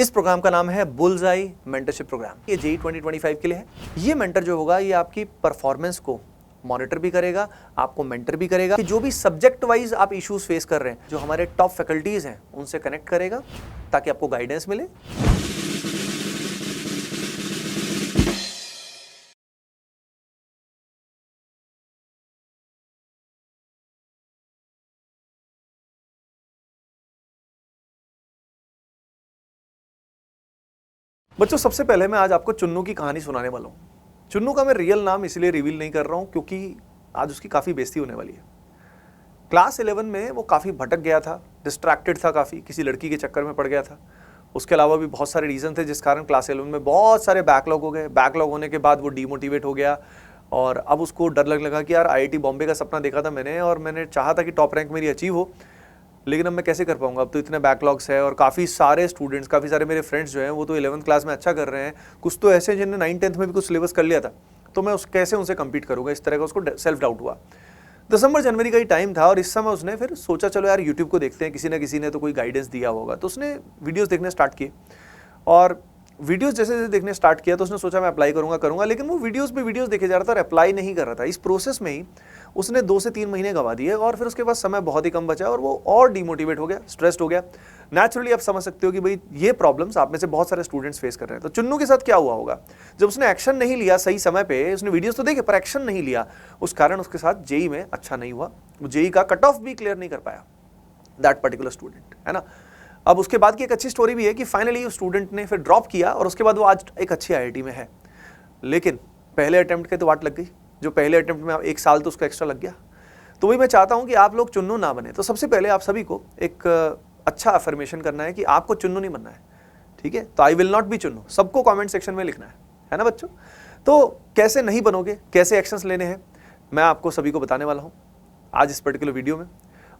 इस प्रोग्राम का नाम है बुल्सआई मेंटरशिप प्रोग्राम। ये जेईई 2025 के लिए है। ये मेंटर जो होगा ये आपकी परफॉर्मेंस को मॉनिटर भी करेगा, आपको मेंटर भी करेगा कि जो भी सब्जेक्ट वाइज आप इश्यूज फेस कर रहे हैं, जो हमारे टॉप फैकल्टीज हैं उनसे कनेक्ट करेगा ताकि आपको गाइडेंस मिले। बच्चों, सबसे पहले मैं आज आपको चुन्नू की कहानी सुनाने वाला हूँ। चुन्नू का मैं रियल नाम इसलिए रिवील नहीं कर रहा हूँ क्योंकि आज उसकी काफ़ी बेइज्जती होने वाली है। क्लास 11 में वो काफ़ी भटक गया था, डिस्ट्रैक्टेड था, काफ़ी किसी लड़की के चक्कर में पड़ गया था। उसके अलावा भी बहुत सारे रीज़न थे जिस कारण क्लास 11 में बहुत सारे बैकलॉग हो गए। बैकलॉग होने के बाद वो डीमोटिवेट हो गया और अब उसको डर लगने लगा कि यार IIT बॉम्बे का सपना देखा था मैंने और मैंने चाहा था कि टॉप रैंक मेरी अचीव हो, लेकिन अब मैं कैसे कर पाऊंगा, अब तो इतने बैकलॉग्स है और काफ़ी सारे स्टूडेंट्स, काफ़ी सारे मेरे फ्रेंड्स जो हैं वो तो 11th क्लास में अच्छा कर रहे हैं, कुछ तो ऐसे जिन्होंने 9th-10th में भी कुछ सिलेबस कर लिया था, तो मैं कैसे उनसे कम्पीट करूंगा। इस तरह का उसको सेल्फ डाउट हुआ। दिसंबर जनवरी का ही टाइम था और इस समय उसने फिर सोचा चलो यार यूट्यूब को देखते हैं, किसी ना किसी ने तो कोई गाइडेंस दिया होगा। तो उसने वीडियोज़ देखने स्टार्ट किए और वीडियोस जैसे जैसे देखने स्टार्ट किया तो उसने सोचा मैं अप्लाई करूंगा, लेकिन वो वीडियोस पे वीडियोस देखे जा रहा था और अप्लाई नहीं कर रहा था। इस प्रोसेस में ही उसने 2 से 3 महीने गंवा दिए और फिर उसके पास समय बहुत ही कम बचा और वो और डिमोटिवेट हो गया, स्ट्रेस्ड हो गया। नेचुरली आप समझ सकते हो कि भाई ये प्रॉब्लम्स आप में से बहुत सारे स्टूडेंट्स फेस कर रहे हैं। तो चुन्नू के साथ क्या हुआ होगा, जब उसने एक्शन नहीं लिया सही समय पे, उसने वीडियोस तो देखे पर एक्शन नहीं लिया, उस कारण उसके साथ जेईई में अच्छा नहीं हुआ। वो जेईई का कट ऑफ भी क्लियर नहीं कर पाया दैट पर्टिकुलर स्टूडेंट, है ना। अब उसके बाद की एक अच्छी स्टोरी भी है कि फाइनली उस स्टूडेंट ने फिर ड्रॉप किया और उसके बाद वो आज एक अच्छी IIT में है। लेकिन पहले अटेम्प्ट के तो वाट लग गई, जो पहले अटेम्प्ट में 1 साल तो उसका एक्स्ट्रा लग गया। तो वही मैं चाहता हूं कि आप लोग चुन्नू ना बने। तो सबसे पहले आप सभी को एक अच्छा अफर्मेशन करना है कि आपको चुन्नू नहीं बनना है, ठीक है। तो I will not be Chunnu, सबको कॉमेंट सेक्शन में लिखना है ना बच्चों। तो कैसे नहीं बनोगे, कैसे एक्शंस लेने हैं, मैं आपको सभी को बताने वाला हूँ आज इस पर्टिकुलर वीडियो में।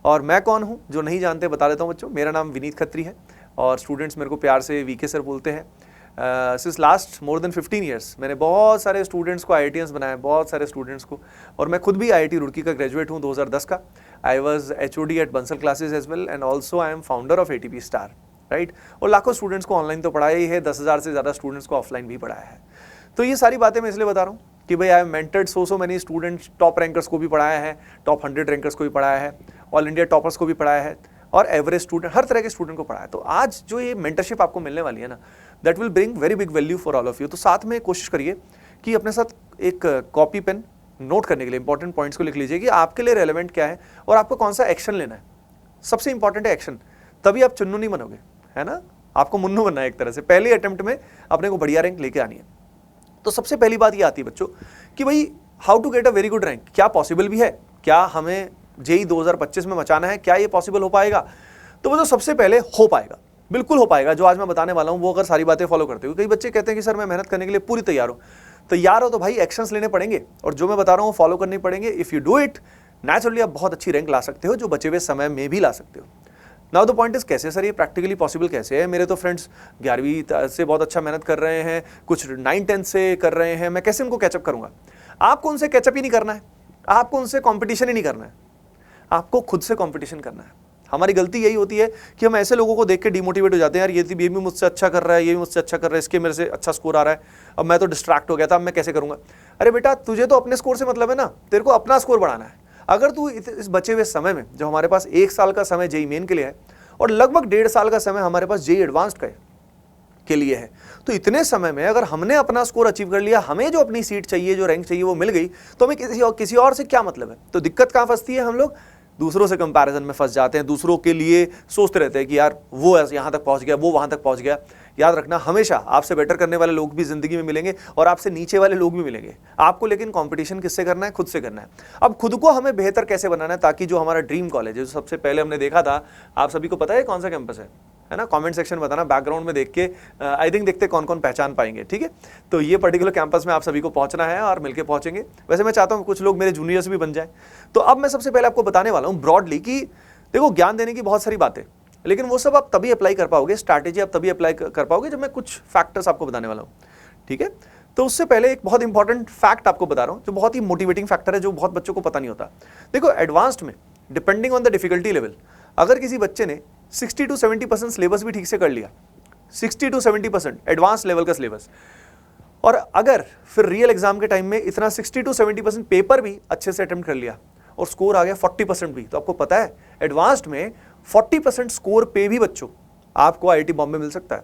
और मैं कौन हूँ जो नहीं जानते बता देता हूँ बच्चों। मेरा नाम विनीत खत्री है और स्टूडेंट्स मेरे को प्यार से VK सर बोलते हैं। Since last more than 15 years मैंने बहुत सारे स्टूडेंट्स को IITians बनाया, बहुत सारे स्टूडेंट्स को। और मैं खुद भी IIT रुड़की का ग्रेजुएट हूँ 2010 का। I was HOD at Bansal classes as well and also I am founder of ATP star, right. और लाखों स्टूडेंट्स को ऑनलाइन तो पढ़ाया ही है, 10,000 से ज़्यादा स्टूडेंट्स को ऑफलाइन भी पढ़ाया है। तो ये सारी बातें मैं इसलिए बता रहा हूँ कि भाई I have mentored so many students, top rankers को भी पढ़ाया है, टॉप 100 रैंकर्स को भी पढ़ाया है, ऑल इंडिया टॉपर्स को भी पढ़ाया है और एवरेज स्टूडेंट, हर तरह के स्टूडेंट को पढ़ाया है। तो आज जो ये मेंटरशिप आपको मिलने वाली है ना, that will bring very big value for all of you. तो साथ में कोशिश करिए कि अपने साथ एक कॉपी पेन नोट करने के लिए इंपॉर्टेंट पॉइंट्स को लिख लीजिए कि आपके लिए रेलेवेंट क्या है और आपको कौन सा एक्शन लेना है। सबसे इंपॉर्टेंट है एक्शन, तभी आप चुन्नू नहीं बनोगे, है ना। आपको मुन्नू बनना है एक तरह से। पहले अटेम्प्ट में अपने को बढ़िया रैंक लेके आनी है। तो सबसे पहली बात ये आती है बच्चों कि भाई how to get a very good rank. क्या पॉसिबल भी है, क्या हमें जेईई 2025 में मचाना है, क्या ये पॉसिबल हो पाएगा? तो वो तो सबसे पहले हो पाएगा, बिल्कुल हो पाएगा। जो आज मैं बताने वाला हूँ वो अगर सारी बातें फॉलो करते हो। कई बच्चे कहते हैं कि सर मैं मेहनत करने के लिए पूरी तैयार हो तो भाई एक्शंस लेने पड़ेंगे और जो मैं बता रहा हूँ फॉलो करने पड़ेंगे। If you do it, naturally आप बहुत अच्छी रैंक ला सकते हो, जो बचे हुए समय में भी ला सकते हो। नाउ द पॉइंट इज कैसे सर ये प्रैक्टिकली पॉसिबल कैसे है? मेरे तो फ्रेंड्स 11वीं से बहुत अच्छा मेहनत कर रहे हैं, कुछ 9-10 से कर रहे हैं, मैं कैसे उनको कैचअप करूंगा? आपको उनसे कैचअप ही नहीं करना है, आपको उनसे कंपटीशन ही नहीं करना है, आपको खुद से कंपटीशन करना है। हमारी गलती यही होती है कि हम ऐसे लोगों को देख के डिमोटिवेट हो जाते हैं, यार ये भी मुझसे अच्छा कर रहा है, ये भी मुझसे अच्छा कर रहा है, इसके मेरे से अच्छा स्कोर आ रहा है, अब मैं तो डिस्ट्रैक्ट हो गया था, अब मैं कैसे करूंगा? अरे बेटा, तुझे तो अपने स्कोर से मतलब है ना, तेरे को अपना स्कोर बढ़ाना है। अगर तू इस बचे हुए समय में, जो हमारे पास 1 साल का समय जेईई मेन के लिए है और लगभग 1.5 साल का समय हमारे पास जेईई एडवांस्ड का के लिए है, तो इतने समय में अगर हमने अपना स्कोर अचीव कर लिया, हमें जो अपनी सीट चाहिए, जो रैंक चाहिए वो मिल गई, तो हमें किसी और से क्या मतलब है? तो दिक्कत कहाँ फंसती है? हम लोग दूसरों से कंपैरिजन में फंस जाते हैं, दूसरों के लिए सोचते रहते हैं कि यार वो यहाँ तक पहुँच गया, वो वहाँ तक पहुँच गया। याद रखना, हमेशा आपसे बेटर करने वाले लोग भी जिंदगी में मिलेंगे और आपसे नीचे वाले लोग भी मिलेंगे। आपको लेकिन कंपटीशन किससे करना है? खुद से करना है। अब खुद को हमें बेहतर कैसे बनाना है ताकि जो हमारा ड्रीम कॉलेज है, जो सबसे पहले हमने देखा था, आप सभी को पता है कौन सा कैंपस है ना? कमेंट सेक्शन में बताना, बैकग्राउंड में देख के आई थिंक देखते कौन कौन पहचान पाएंगे, ठीक है। तो ये पर्टिकुलर कैंपस में आप सभी को पहुंचना है और मिलके पहुंचेंगे। वैसे मैं चाहता हूँ कुछ लोग मेरे जूनियर्स भी बन जाए। तो अब मैं सबसे पहले आपको बताने वाला हूँ ब्रॉडली कि देखो, ज्ञान देने की बहुत सारी बातें, लेकिन वो सब आप तभी अप्लाई कर पाओगे, स्ट्रैटेजी आप तभी अप्लाई कर पाओगे जब मैं कुछ फैक्टर्स आपको बताने वाला हूँ, ठीक है। तो उससे पहले एक बहुत इंपॉर्टेंट फैक्ट आपको बता रहा हूँ, जो बहुत ही मोटिवेटिंग फैक्टर है, जो बहुत बच्चों को पता नहीं होता। देखो, एडवांस्ड में depending on the difficulty level, अगर किसी बच्चे ने 60 to 70% सिलेबस भी ठीक से कर लिया, 60 to 70% एडवांस लेवल का सिलेबस। और अगर फिर रियल एग्जाम के टाइम में इतना 60 to 70% पेपर भी अच्छे से अटेम्प्ट कर लिया और स्कोर आ गया 40% भी, तो आपको पता है एडवांस्ड में 40% स्कोर पे भी बच्चों आपको आईआईटी बॉम्बे मिल सकता है।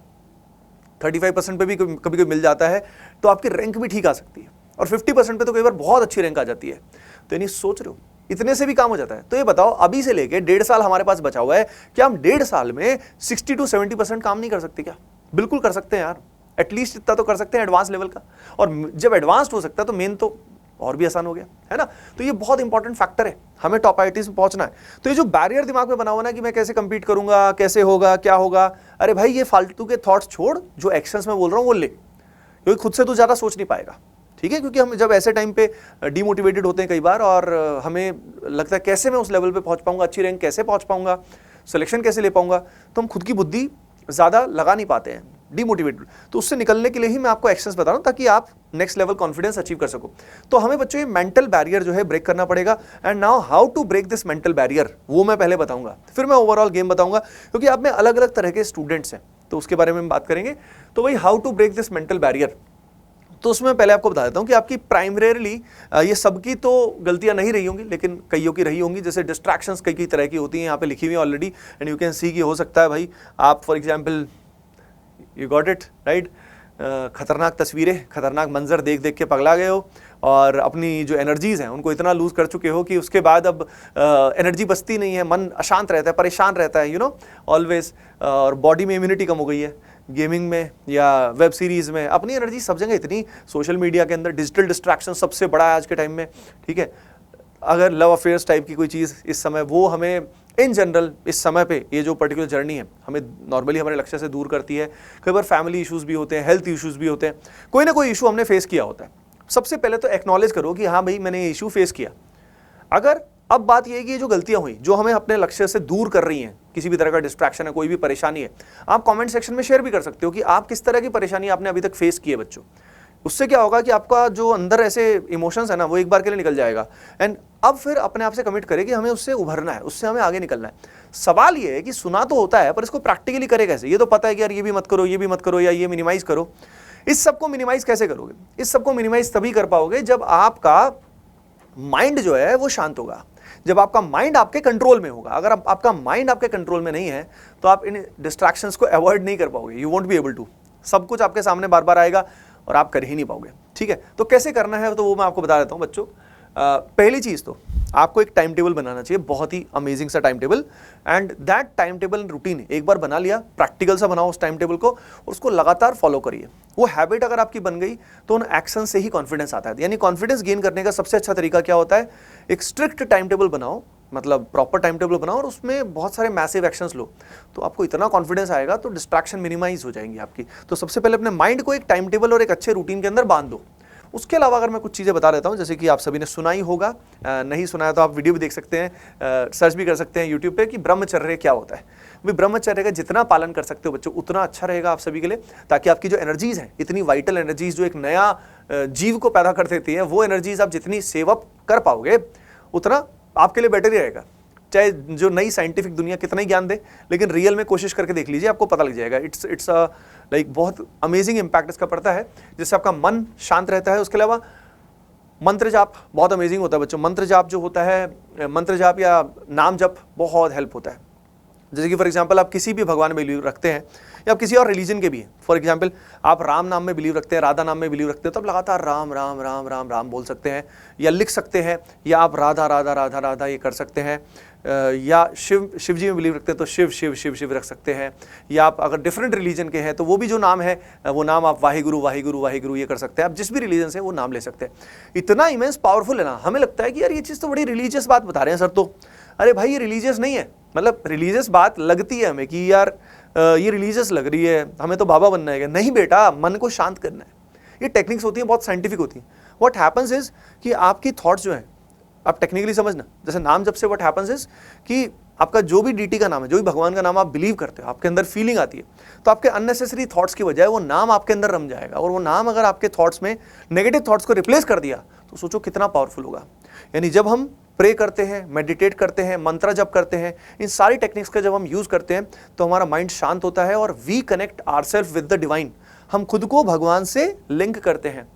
35% पे भी कभी कभी मिल जाता है तो आपकी रैंक भी ठीक आ सकती है, और 50% पे तो कई बार बहुत अच्छी रैंक आ जाती है। तो यानी सोच रहे हो इतने से भी काम हो जाता है। तो ये बताओ अभी से लेके 1.5 साल हमारे पास बचा हुआ है, क्या हम 1.5 साल में 60 to 70% काम नहीं कर सकते क्या? बिल्कुल कर सकते हैं यार, एटलीस्ट इतना तो कर सकते हैं एडवांस लेवल का। और जब एडवांस्ड हो सकता है तो मेन तो और भी आसान हो गया है ना। तो ये बहुत इंपॉर्टेंट फैक्टर है, हमें टॉप आईआईटीज में पहुंचना है। तो ये जो बैरियर दिमाग में बना हुआ ना कि मैं कैसे कंपीट करूंगा, कैसे होगा, क्या होगा, अरे भाई ये फालतू के थॉट्स छोड़, जो एक्शंस में बोल रहा हूं वो ले, क्योंकि खुद से तू ज्यादा सोच नहीं पाएगा, ठीक है। क्योंकि हम जब ऐसे टाइम पे डीमोटिवेटेड होते हैं कई बार, और हमें लगता है कैसे मैं उस लेवल पे पहुंच पाऊंगा, अच्छी रैंक कैसे पहुंच पाऊंगा, सिलेक्शन कैसे ले पाऊंगा, तो हम खुद की बुद्धि ज्यादा लगा नहीं पाते हैं, डीमोटिवेटेड। तो उससे निकलने के लिए ही मैं आपको एक्शंस बता रहा हूं ताकि आप नेक्स्ट लेवल कॉन्फिडेंस अचीव कर सको। तो हमें बच्चों ये मेंटल बैरियर जो है ब्रेक करना पड़ेगा। And now how to break this mental barrier वो मैं पहले बताऊंगा, फिर मैं ओवरऑल गेम बताऊंगा, क्योंकि आप में अलग अलग तरह के स्टूडेंट्स हैं तो उसके बारे में हम बात करेंगे। तो भाई how to break this mental barrier, तो उसमें पहले आपको बता देता हूं कि आपकी प्राइमरीली ये सबकी तो गलतियां नहीं रही होंगी, लेकिन कईयों की रही होंगी। जैसे डिस्ट्रैक्शंस कई तरह की होती हैं, यहाँ पे लिखी हुई है already, and you can see कि हो सकता है भाई आप for example you got it right, खतरनाक तस्वीरें, खतरनाक मंजर देख देख के पगला गए हो, और अपनी जो एनर्जीज हैं उनको इतना लूज कर चुके हो कि उसके बाद अब एनर्जी बचती नहीं है, मन अशांत रहता है, परेशान रहता है, यू नो ऑलवेज, और बॉडी में इम्यूनिटी कम हो गई है, गेमिंग में या वेब सीरीज़ में अपनी एनर्जी सब जगह इतनी, सोशल मीडिया के अंदर डिजिटल डिस्ट्रैक्शन सबसे बड़ा है आज के टाइम में, ठीक है। अगर लव अफेयर्स टाइप की कोई चीज़ इस समय, वो हमें इन जनरल इस समय पे ये जो पर्टिकुलर जर्नी है हमें नॉर्मली हमारे लक्ष्य से दूर करती है। कई बार फैमिली इश्यूज़ भी होते हैं, हेल्थ इश्यूज़ भी होते हैं, कोई ना कोई इशू हमने फेस किया होता है। सबसे पहले तो एक्नॉलेज करो कि हाँ भाई मैंने ये इशू फेस किया। अगर अब बात यह है कि ये जो गलतियां हुई जो हमें अपने लक्ष्य से दूर कर रही हैं, किसी भी तरह का डिस्ट्रैक्शन है, कोई भी परेशानी है, आप कमेंट सेक्शन में शेयर भी कर सकते हो कि आप किस तरह की परेशानी आपने अभी तक फेस की है बच्चों। उससे क्या होगा कि आपका जो अंदर ऐसे इमोशंस है ना वो एक बार के लिए निकल जाएगा। एंड अब फिर अपने आप से कमिट करें कि हमें उससे उभरना है, उससे हमें आगे निकलना है। सवाल ये है कि सुना तो होता है पर इसको प्रैक्टिकली करे कैसे। ये तो पता है कि यार ये भी मत करो, ये भी मत करो, या ये मिनिमाइज करो। इस सबको मिनिमाइज कैसे करोगे? इस सबको मिनिमाइज तभी कर पाओगे जब आपका माइंड जो है वो शांत होगा, जब आपका माइंड आपके कंट्रोल में होगा। अगर आपका माइंड आपके कंट्रोल में नहीं है तो आप इन डिस्ट्रैक्शंस को अवॉइड नहीं कर पाओगे, you won't be able to. सब कुछ आपके सामने बार बार आएगा और आप कर ही नहीं पाओगे, ठीक है। तो कैसे करना है तो वो मैं आपको बता देता हूं बच्चों। पहली चीज तो आपको एक टाइम टेबल बनाना चाहिए, बहुत ही अमेजिंग सा time table. And that time table routine एक बार बना लिया, प्रैक्टिकल सा बनाओ उस टाइम टेबल को और उसको लगातार फॉलो करिए। वो हैबिट अगर आपकी बन गई तो उन एक्शन से ही कॉन्फिडेंस आता है। यानी कॉन्फिडेंस गेन करने का सबसे अच्छा तरीका क्या होता है? एक स्ट्रिक्ट टाइम टेबल बनाओ, मतलब प्रॉपर टाइम टेबल बनाओ और उसमें बहुत सारे मैसिव एक्शंस लो, तो आपको इतना कॉन्फिडेंस आएगा तो डिस्ट्रैक्शन मिनिमाइज हो जाएंगी आपकी। तो सबसे पहले अपने माइंड को एक टाइम टेबल और एक अच्छे रूटीन के अंदर बांध दो। उसके अलावा अगर मैं कुछ चीज़ें बता देता हूँ, जैसे कि आप सभी ने सुना ही होगा, नहीं सुना है तो आप वीडियो भी देख सकते हैं, सर्च भी कर सकते हैं यूट्यूब पे कि ब्रह्मचर्य क्या होता है। वे ब्रह्मचर्य का जितना पालन कर सकते हो बच्चों उतना अच्छा रहेगा आप सभी के लिए, ताकि आपकी जो एनर्जीज हैं, इतनी वाइटल एनर्जीज जो एक नया जीव को पैदा कर देती है, वो एनर्जीज आप जितनी सेव अप कर पाओगे उतना आपके लिए बेटर ही रहेगा। चाहे जो नई साइंटिफिक दुनिया कितना ही ज्ञान दे, लेकिन रियल में कोशिश करके देख लीजिए, आपको पता लग जाएगा। इट्स लाइक बहुत अमेजिंग इम्पैक्ट इसका पड़ता है, जिससे आपका मन शांत रहता है। उसके अलावा मंत्र जाप बहुत अमेजिंग होता है बच्चों। मंत्र जाप जो होता है, मंत्र जाप या नाम जप बहुत हेल्प होता है। जैसे कि फॉर एग्जांपल आप किसी भी भगवान में बिलीव रखते हैं या आप किसी और रिलीजन के भी हैं, फॉर एग्जांपल आप राम नाम में बिलीव रखते हैं, राधा नाम में बिलीव रखते हैं, तो आप लगातार राम राम राम राम राम बोल सकते हैं या लिख सकते हैं, या आप राधा राधा राधा राधा ये कर सकते हैं, या शिव जी में बिलीव रखते हैं तो शिव शिव शिव शिव रख सकते हैं, या आप अगर डिफरेंट रिलीजन के हैं तो वो भी जो नाम है वो नाम आप वाहिगुरु वाहिगुरु वाहिगुरु ये कर सकते हैं। आप जिस भी रिलीजन से वो नाम ले सकते हैं। इतना इमेंस पावरफुल है ना, हमें लगता है कि यार ये चीज़ तो बड़ी रिलीजियस बात बता रहे हैं सर, तो अरे भाई ये रिलीजियस नहीं है। मतलब रिलीजियस बात लगती है हमें कि यार ये रिलीजियस लग रही है, हमें तो बाबा बनना है। नहीं बेटा, मन को शांत करना है। ये टेक्निक्स होती हैं, बहुत साइंटिफिक होती हैं। व्हाट हैपन्स इज कि आपकी थॉट्स जो हैं, आप टेक्निकली समझना, जैसे नाम जब से व्हाट हैपन्स इज कि आपका जो भी डीटी का नाम है, जो भी भगवान का नाम आप बिलीव करते हो, आपके अंदर फीलिंग आती है, तो आपके अननेसेसरी थॉट्स की बजाय वो नाम आपके अंदर रम जाएगा। और वो नाम अगर आपके थॉट्स में नेगेटिव थॉट्स को रिप्लेस कर दिया तो सोचो कितना पावरफुल होगा। यानी जब हम प्रे करते हैं, मेडिटेट करते हैं, मंत्र जप करते हैं, इन सारी टेक्निक्स का जब हम यूज करते हैं तो हमारा माइंड शांत होता है और we connect ourselves with the divine. हम खुद को भगवान से लिंक करते हैं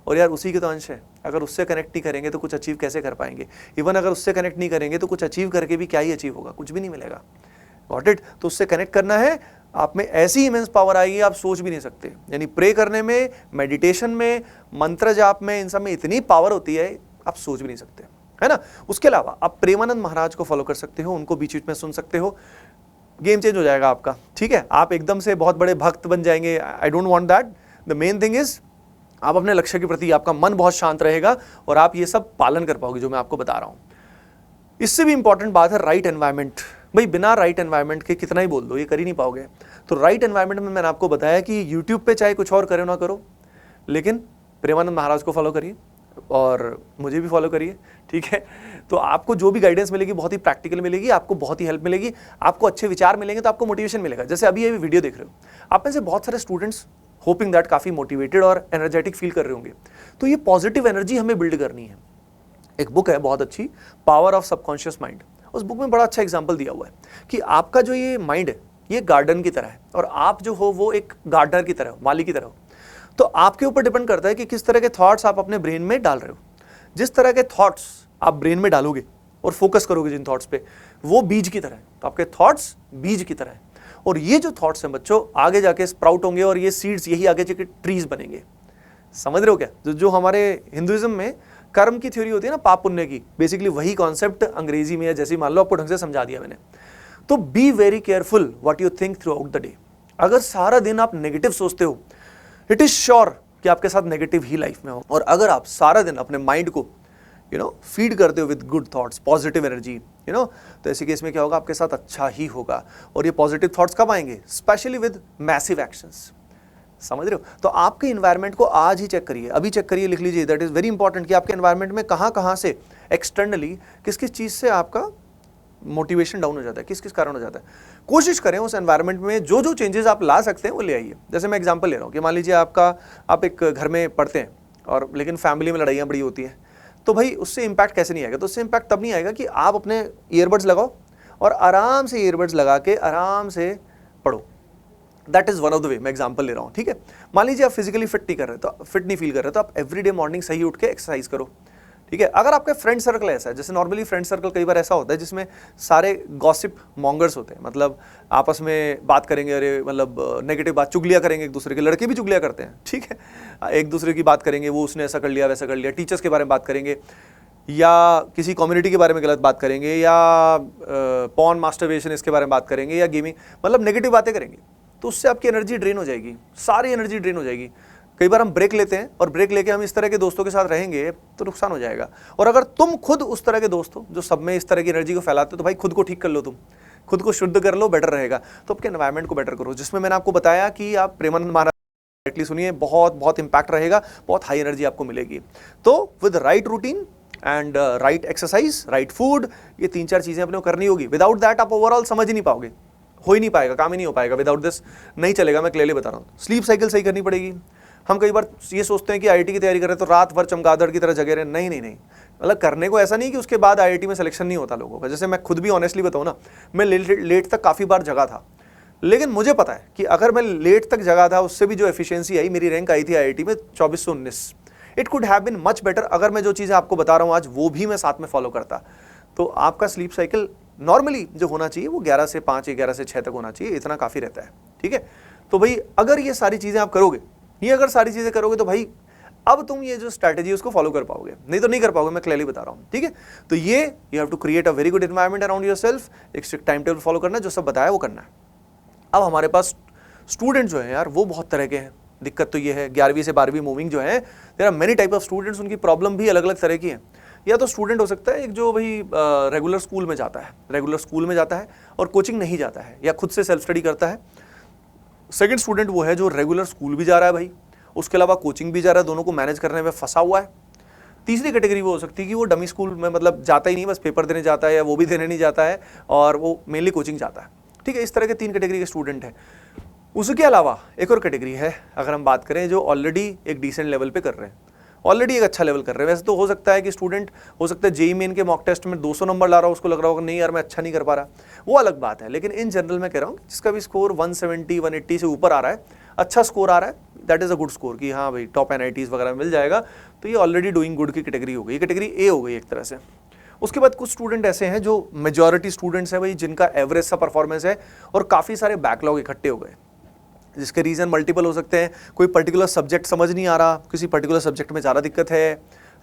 और यार उसी के तो अंश है। अगर उससे कनेक्ट नहीं करेंगे तो कुछ अचीव कैसे कर पाएंगे। इवन अगर उससे कनेक्ट नहीं करेंगे तो कुछ अचीव करके भी क्या ही अचीव होगा, कुछ भी नहीं मिलेगा। Got it. तो उससे कनेक्ट करना है, आप में ऐसी इमेंस पावर आएगी आप सोच भी नहीं सकते। यानी प्रे करने में, मेडिटेशन में, मंत्र जाप में, इन सब में इतनी पावर होती है आप सोच भी नहीं सकते, है ना। उसके अलावा आप प्रेमानंद महाराज को फॉलो कर सकते हो, उनको बीच बीच में सुन सकते हो, गेम चेंज हो जाएगा आपका, ठीक है। आप एकदम से बहुत बड़े भक्त बन जाएंगे, I don't want that. The main thing is आप अपने लक्ष्य के प्रति, आपका मन बहुत शांत रहेगा और आप ये सब पालन कर पाओगे जो मैं आपको बता रहा हूं। इससे भी इंपॉर्टेंट बात है राइट एनवायरनमेंट। भाई बिना राइट एनवायरनमेंट के कितना ही बोल दो, ये कर ही नहीं पाओगे। तो राइट एनवायरनमेंट में मैंने आपको बताया कि यूट्यूब पे चाहे कुछ और करो ना करो, लेकिन प्रेमानंद महाराज को फॉलो करिए और मुझे भी फॉलो करिए, ठीक है। तो आपको जो भी गाइडेंस मिलेगी बहुत ही प्रैक्टिकल मिलेगी, आपको बहुत ही हेल्प मिलेगी, आपको अच्छे विचार मिलेंगे तो आपको मोटिवेशन मिलेगा। जैसे अभी ये वीडियो देख रहे हो, आप में से बहुत सारे स्टूडेंट्स होपिंग दैट काफ़ी मोटिवेटेड और एनर्जेटिक फील कर रहे होंगे। तो ये पॉजिटिव एनर्जी हमें बिल्ड करनी है। एक बुक है बहुत अच्छी, पावर ऑफ सबकॉन्शियस माइंड। उस बुक में बड़ा अच्छा एग्जाम्पल दिया हुआ है कि आपका जो ये माइंड है ये गार्डन की तरह है और आप जो हो वो एक गार्डनर की तरह हो, माली की तरह हो। तो आपके ऊपर डिपेंड करता है कि किस तरह के थॉट्स आप अपने ब्रेन में डाल रहे हो। जिस तरह के थॉट्स आप ब्रेन में डालोगे और फोकस करोगे जिन थॉट्स पे, वो बीज की तरह है। तो आपके थॉट्स बीज की तरह है और ये जो थॉट्स हैं बच्चों आगे जाके स्प्राउट होंगे और ये सीड्स यही आगे जाके ट्रीज बनेंगे। समझ रहे हो क्या। जो हमारे हिंदुइज्म में कर्म की थ्योरी होती है ना, पाप पुण्य की, बेसिकली वही कॉन्सेप्ट अंग्रेजी में है। जैसे मान लो आपको ढंग से समझा दिया मैंने। तो be very careful what you think through out the day. अगर सारा दिन आप नेगेटिव सोचते हो, इट इज श्योर कि आपके साथ नेगेटिव ही लाइफ में हो। और अगर आप सारा दिन अपने माइंड को फीड करते हो with good thoughts, positive energy, तो ऐसे केस में क्या होगा, आपके साथ अच्छा ही होगा। और ये पॉजिटिव थॉट्स कब आएंगे, स्पेशली विद मैसिव एक्शंस। समझ रहे हो। तो आपके एनवायरनमेंट को आज ही चेक करिए, अभी चेक करिए, लिख लीजिए। दैट इज वेरी इंपॉर्टेंट कि आपके एनवायरनमेंट में कहां से एक्सटर्नली किस किस चीज से आपका मोटिवेशन डाउन हो जाता है, किस किस कारण हो जाता है। कोशिश करें उस एनवायरनमेंट में जो जो चेंजेस आप ला सकते हैं वो ले आइए। जैसे मैं एग्जांपल ले रहा हूँ कि मान लीजिए आप एक घर में पढ़ते हैं और लेकिन फैमिली में लड़ाइयाँ बड़ी होती हैं, तो भाई उससे इंपैक्ट कैसे नहीं आएगा। तो उससे इंपैक्ट तब नहीं आएगा कि आप अपने ईयरबड्स लगाओ और आराम से ईयरबड्स लगा के आराम से पढ़ो। That is one of the way. मैं एग्जांपल ले रहा हूँ, ठीक है। मान लीजिए आप फिजिकली फिट नहीं कर रहे, तो फिट नहीं फील कर रहे, तो आप एवरीडे मॉर्निंग सही उठ के एक्सरसाइज करो, ठीक है। अगर आपका फ्रेंड सर्कल ऐसा है, जैसे नॉर्मली फ्रेंड सर्कल कई बार ऐसा होता है जिसमें सारे गॉसिप मॉन्गर्स होते हैं, मतलब आपस में बात करेंगे, अरे मतलब नेगेटिव बात, चुगलियाँ करेंगे एक दूसरे के। लड़के भी चुगलियाँ करते हैं, ठीक है, एक दूसरे की बात करेंगे, वो उसने ऐसा कर लिया वैसा कर लिया, टीचर्स के बारे में बात करेंगे या किसी कम्युनिटी के बारे में गलत बात करेंगे या पॉर्न मास्टरबेशन इसके बारे में बात करेंगे या गेमिंग, मतलब नेगेटिव बातें करेंगे। तो उससे आपकी एनर्जी ड्रेन हो जाएगी, सारी एनर्जी ड्रेन हो जाएगी। कई बार हम ब्रेक लेते हैं और ब्रेक लेके हम इस तरह के दोस्तों के साथ रहेंगे तो नुकसान हो जाएगा। और अगर तुम खुद उस तरह के दोस्त हो जो सब में इस तरह की एनर्जी को फैलाते हो, तो भाई खुद को ठीक कर लो, तुम खुद को शुद्ध कर लो, बेटर रहेगा। तो आपके एनवायरनमेंट को बेटर करो, जिसमें मैंने आपको बताया कि आप प्रेमानंद महाराज डायरेक्टली सुनिए, बहुत बहुत इंपैक्ट रहेगा, बहुत हाई एनर्जी आपको मिलेगी। तो with right routine and right exercise, right food, ये 3-4 चीजें अपने को करनी होगी। विदाउट दैट आप ओवरऑल समझ ही नहीं पाओगे, हो ही नहीं पाएगा, काम ही नहीं हो पाएगा। विदाउट दिस नहीं चलेगा, मैं क्लियरली बता रहा हूँ। स्लीप साइकिल सही करनी पड़ेगी। हम कई बार ये सोचते हैं कि आईआईटी की तैयारी कर रहे हैं तो रात भर चमगादड़ की तरह जगे रहे। नहीं नहीं नहीं, मतलब करने को ऐसा नहीं कि उसके बाद आईआईटी में सिलेक्शन नहीं होता लोगों का। जैसे मैं खुद भी ऑनेस्टली बताऊँ ना, मैं लेट तक काफ़ी बार जगा था, लेकिन मुझे पता है कि अगर मैं लेट तक जगा था उससे भी जो एफिशिएंसी आई, मेरी रैंक आई थी आईआईटी में 24 से 19। It could have been much better अगर मैं जो चीज़ें आपको बता रहा हूँ आज वो भी मैं साथ में फॉलो करता। तो आपका स्लीप साइकिल नॉर्मली जो होना चाहिए वो 11 से 5, 11 से 6 तक होना चाहिए, इतना काफ़ी रहता है, ठीक है। तो भाई अगर ये सारी चीज़ें आप करोगे, अगर सारी चीज़ें करोगे तो भाई अब तुम ये जो स्ट्रैटेजी उसको फॉलो कर पाओगे, नहीं तो नहीं कर पाओगे, मैं क्लियरली बता रहा हूँ, ठीक है। तो ये you have to create a very good environment around yourself, एक स्ट्रिक्ट टाइम टेबल फॉलो करना है, जो सब बताया वो करना है। अब हमारे पास स्टूडेंट जो है यार वो बहुत तरह के हैं। दिक्कत तो ये है 11वीं से 12वीं मूविंग जो है, there are many type of students, उनकी प्रॉब्लम भी अलग अलग तरह की है। या तो स्टूडेंट हो सकता है एक जो भाई रेगुलर स्कूल में जाता है और कोचिंग नहीं जाता है या खुद से सेल्फ स्टडी करता है। सेकंड स्टूडेंट वो है जो रेगुलर स्कूल भी जा रहा है भाई, उसके अलावा कोचिंग भी जा रहा है, दोनों को मैनेज करने में फंसा हुआ है। तीसरी कैटेगरी वो हो सकती है कि वो डमी स्कूल में मतलब जाता ही नहीं, बस पेपर देने जाता है या वो भी देने नहीं जाता है और वो मेनली कोचिंग जाता है, ठीक है। इस तरह के 3 कैटेगरी के स्टूडेंट हैं। उसके अलावा एक और कैटेगरी है, अगर हम बात करें जो ऑलरेडी एक डिसेंट लेवल पे कर रहे हैं, ऑलरेडी एक अच्छा लेवल कर रहे हैं। वैसे तो हो सकता है कि स्टूडेंट हो सकता है जेईई मेन के मॉक टेस्ट में 200 नंबर ला रहा हो, उसको लग रहा होगा नहीं यार मैं अच्छा नहीं कर पा रहा, वो अलग बात है। लेकिन इन जनरल मैं कह रहा हूँ जिसका भी स्कोर 170 180 से ऊपर आ रहा है, अच्छा स्कोर आ रहा है, that is a good score कि हाँ भाई टॉप NITs वगैरह मिल जाएगा, तो ये ऑलरेडी डूइंग गुड की कैटेगरी हो गई, ये कैटेगरी ए हो गई एक तरह से। उसके बाद कुछ स्टूडेंट ऐसे हैं जो मेजॉरिटी स्टूडेंट्स हैं भाई जिनका एवरेज सा परफॉर्मेंस है और काफ़ी सारे बैकलॉग इकट्ठे हो गए, जिसके रीज़न मल्टीपल हो सकते हैं। कोई पर्टिकुलर सब्जेक्ट समझ नहीं आ रहा, किसी पर्टिकुलर सब्जेक्ट में ज़्यादा दिक्कत है,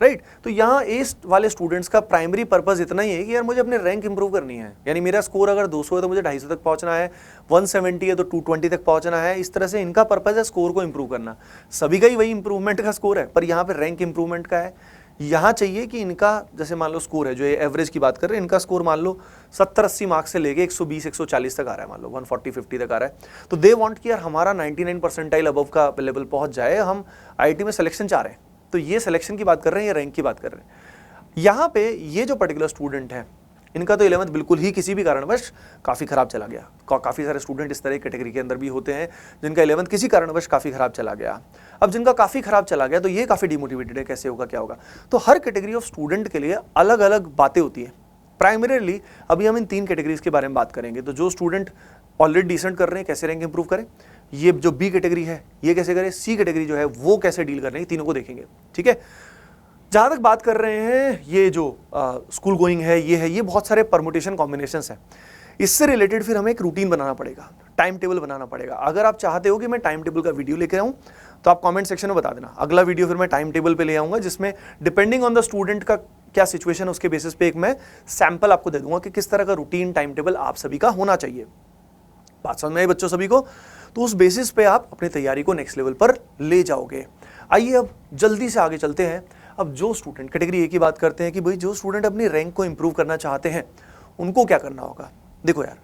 राइट। तो यहाँ ए वाले स्टूडेंट्स का प्राइमरी पर्पस इतना ही है कि यार मुझे अपने रैंक इंप्रूव करनी है, यानी मेरा स्कोर अगर 200 है तो मुझे 250 तक पहुँचना है, 170 है तो 220 तक पहुँचना है। इस तरह से इनका पर्पस है स्कोर को इंप्रूव करना। सभी का ही वही इंप्रूवमेंट का स्कोर है, पर यहाँ पर रैंक इंप्रूवमेंट का है। यहाँ चाहिए कि इनका जैसे मान लो स्कोर है, जो एवरेज की बात कर रहे हैं, इनका स्कोर मान लो 70-80 मार्क्स से लेके 120 140 तक आ रहा है, मान लो 140-50 तक आ रहा है, तो दे वांट कि यार हमारा 99 परसेंटाइल अबव का लेवल पहुंच जाए, हम IIT में सिलेक्शन चाह रहे हैं। तो ये सिलेक्शन की बात कर रहे हैं या रैंक की बात कर रहे हैं। यहाँ पे ये जो पर्टिकुलर स्टूडेंट है, इनका तो 11th बिल्कुल ही किसी भी कारणवश काफ़ी ख़राब चला गया। काफ़ी सारे स्टूडेंट इस तरह की कैटेगरी के अंदर भी होते हैं जिनका 11th किसी कारणवश काफ़ी ख़राब चला गया। अब जिनका काफ़ी ख़राब चला गया तो ये काफ़ी डिमोटिवेटेड है, कैसे होगा क्या होगा। तो हर कैटेगरी ऑफ स्टूडेंट के लिए अलग अलग बातें होती हैं। प्राइमरीली अभी हम इन 3 कैटेगरीज के बारे में बात करेंगे। तो जो स्टूडेंट ऑलरेडी डिसेंट कर रहे हैं कैसे रैंक इंप्रूव करें, ये जो B कैटेगरी है ये कैसे करें, C कैटेगरी जो है वो कैसे डील कर रहे हैं, तीनों को देखेंगे, ठीक है। जहाँ तक बात कर रहे हैं ये जो स्कूल गोइंग है, ये बहुत सारे परमुटेशन कॉम्बिनेशंस हैं। इससे रिलेटेड फिर हमें एक रूटीन बनाना पड़ेगा, टाइम टेबल बनाना पड़ेगा। अगर आप चाहते हो कि मैं टाइम टेबल का वीडियो लेके आऊँ तो आप कमेंट सेक्शन में बता देना, अगला वीडियो फिर मैं टाइम टेबल पे ले आऊँगा, जिसमें डिपेंडिंग ऑन द स्टूडेंट का क्या सिचुएशन, उसके बेसिस पे एक मैं सैंपल आपको दे दूंगा कि किस तरह का रूटीन टाइम टेबल आप सभी का होना चाहिए। बात समझ में आई बच्चों सभी को? तो उस बेसिस पे आप अपनी तैयारी को नेक्स्ट लेवल पर ले जाओगे। आइए अब जल्दी से आगे चलते हैं। अब जो स्टूडेंट कैटेगरी ए की बात करते हैं कि भाई जो स्टूडेंट अपनी रैंक को इंप्रूव करना चाहते हैं उनको क्या करना होगा। देखो यार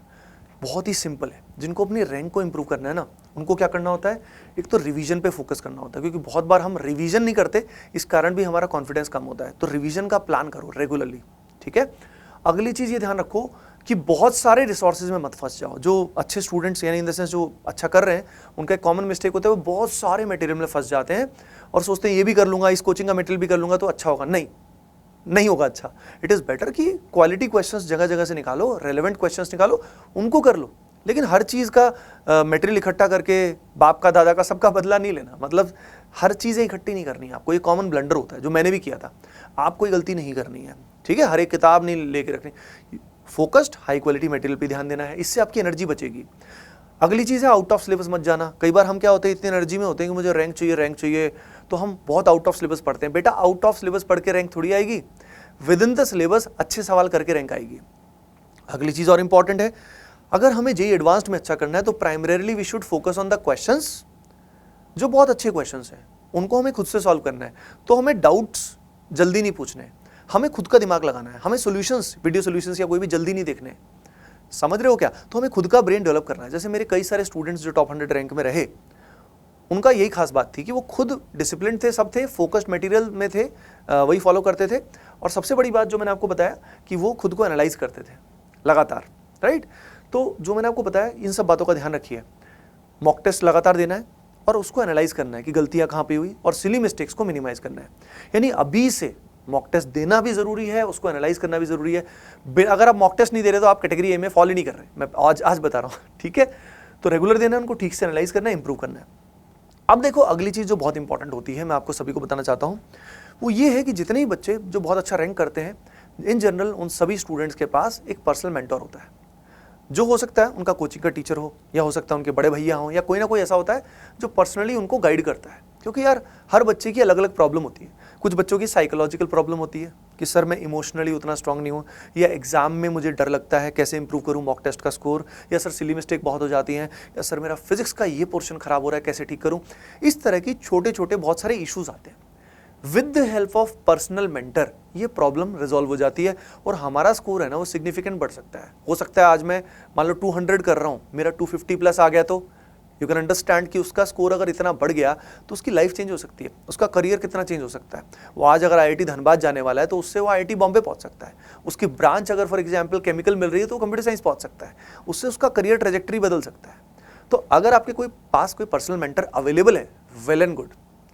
बहुत ही सिंपल है, जिनको अपनी रैंक को इंप्रूव करना है ना, उनको क्या करना होता है, एक तो रिवीजन पे फोकस करना होता है, क्योंकि बहुत बार हम रिवीजन नहीं करते, इस कारण भी हमारा कॉन्फिडेंस कम होता है। तो रिवीजन का प्लान करो रेगुलरली, ठीक है। अगली चीज़ ये ध्यान रखो कि बहुत सारे रिसोर्सेज में मत फंस जाओ। जो अच्छे स्टूडेंट्स यानी इन द सेंस जो अच्छा कर रहे हैं, उनका एक कॉमन मिस्टेक होता है, वो बहुत सारे मटेरियल में फंस जाते हैं और सोचते हैं ये भी कर लूँगा, इस कोचिंग का मटेरियल भी कर लूँगा तो अच्छा होगा। नहीं होगा अच्छा। इट इज़ बेटर कि क्वालिटी क्वेश्चंस जगह जगह से निकालो, रेलेवेंट क्वेश्चंस निकालो, उनको कर लो। लेकिन हर चीज़ का मटेरियल इकट्ठा करके बाप का दादा का सबका बदला नहीं लेना, मतलब हर चीज़ें इकट्ठी नहीं करनी है आपको। ये कॉमन ब्लंडर होता है जो मैंने भी किया था। आप कोई गलती नहीं करनी है, ठीक है। हर एक किताब नहीं लेके रखनी, फोकस्ड हाई क्वालिटी मटेरियल पे ध्यान देना है, इससे आपकी एनर्जी बचेगी। अगली चीज़ है आउट ऑफ सिलेबस मत जाना। कई बार हम क्या होते हैं, इतनी एनर्जी में होते हैं कि मुझे रैंक चाहिए, तो हम बहुत आउट ऑफ सिलेबस पढ़ते हैं। बेटा आउट ऑफ सिलेबस पढ़ के रैंक थोड़ी आएगी, विद इन द सिलेबस अच्छे सवाल करके रैंक आएगी। अगली चीज़ और इंपॉर्टेंट है, अगर हमें जेईई एडवांस्ड में अच्छा करना है तो primarily we should focus on the questions जो बहुत अच्छे क्वेश्चंस हैं, उनको हमें खुद से सॉल्व करना है। तो हमें डाउट्स जल्दी नहीं पूछने, हमें खुद का दिमाग लगाना है। हमें सॉल्यूशंस, वीडियो सॉल्यूशंस या कोई भी जल्दी नहीं देखने, समझ रहे हो क्या। तो हमें खुद का ब्रेन डेवलप करना है। जैसे मेरे कई सारे स्टूडेंट्स जो टॉप 100 रैंक में रहे, उनका यही खास बात थी कि वो खुद डिसिप्लिन थे, सब थे, फोकस्ड मटेरियल में थे, वही फॉलो करते थे। और सबसे बड़ी बात जो मैंने आपको बताया कि वो खुद को एनालाइज करते थे लगातार, राइट। तो जो मैंने आपको बताया, इन सब बातों का ध्यान रखिए। मॉक टेस्ट लगातार देना है और उसको एनालाइज करना है कि गलतियां कहाँ पे हुई, और सिली मिस्टेक्स को मिनिमाइज करना है। यानी अभी से मॉक टेस्ट देना भी जरूरी है, उसको एनालाइज करना भी जरूरी है। अगर आप मॉक टेस्ट नहीं दे रहे तो आप कैटेगरी ए में फॉलो ही नहीं कर रहे, मैं आज बता रहा हूँ, ठीक है। तो रेगुलर देना है, उनको ठीक से एनालाइज करना है, इंप्रूव करना है। अब देखो अगली चीज़ जो बहुत इंपॉर्टेंट होती है, मैं आपको सभी को बताना चाहता हूँ, वो ये है कि जितने ही बच्चे जो बहुत अच्छा रैंक करते हैं, इन जनरल उन सभी स्टूडेंट्स के पास एक पर्सनल मेंटर होता है, जो हो सकता है उनका कोचिंग का टीचर हो, या हो सकता है उनके बड़े भैया हो, या कोई ना कोई ऐसा होता है जो पर्सनली उनको गाइड करता है। क्योंकि यार हर बच्चे की अलग अलग प्रॉब्लम होती है। कुछ बच्चों की साइकोलॉजिकल प्रॉब्लम होती है कि सर मैं इमोशनली उतना स्ट्रांग नहीं हूँ, या एग्जाम में मुझे डर लगता है, कैसे इंप्रूव करूँ मॉक टेस्ट का स्कोर, या सर सिली मिस्टेक बहुत हो जाती हैं, या सर मेरा फिजिक्स का ये पोर्शन खराब हो रहा है, कैसे ठीक करूँ। इस तरह की छोटे छोटे बहुत सारे इशूज़ आते हैं। With the help of personal mentor ये प्रॉब्लम रिजॉल्व हो जाती है और हमारा स्कोर है ना वो सिग्निफिकेंट बढ़ सकता है। हो सकता है आज मैं मान लो 200 कर रहा हूँ, मेरा 250 प्लस आ गया, तो यू कैन अंडरस्टैंड कि उसका स्कोर अगर इतना बढ़ गया तो उसकी लाइफ चेंज हो सकती है, उसका करियर कितना चेंज हो सकता है। वो आज अगर IIT धनबाद जाने वाला है तो उससे वो IIT बॉम्बे पहुंच सकता है। उसकी ब्रांच अगर फॉर एग्जांपल केमिकल मिल रही है तो कंप्यूटर साइंस पहुंच सकता है, उससे उसका करियर ट्रेजेक्टरी बदल सकता है। तो अगर आपके पास कोई पर्सनल मेंटर अवेलेबल है, वेल एंड गुड,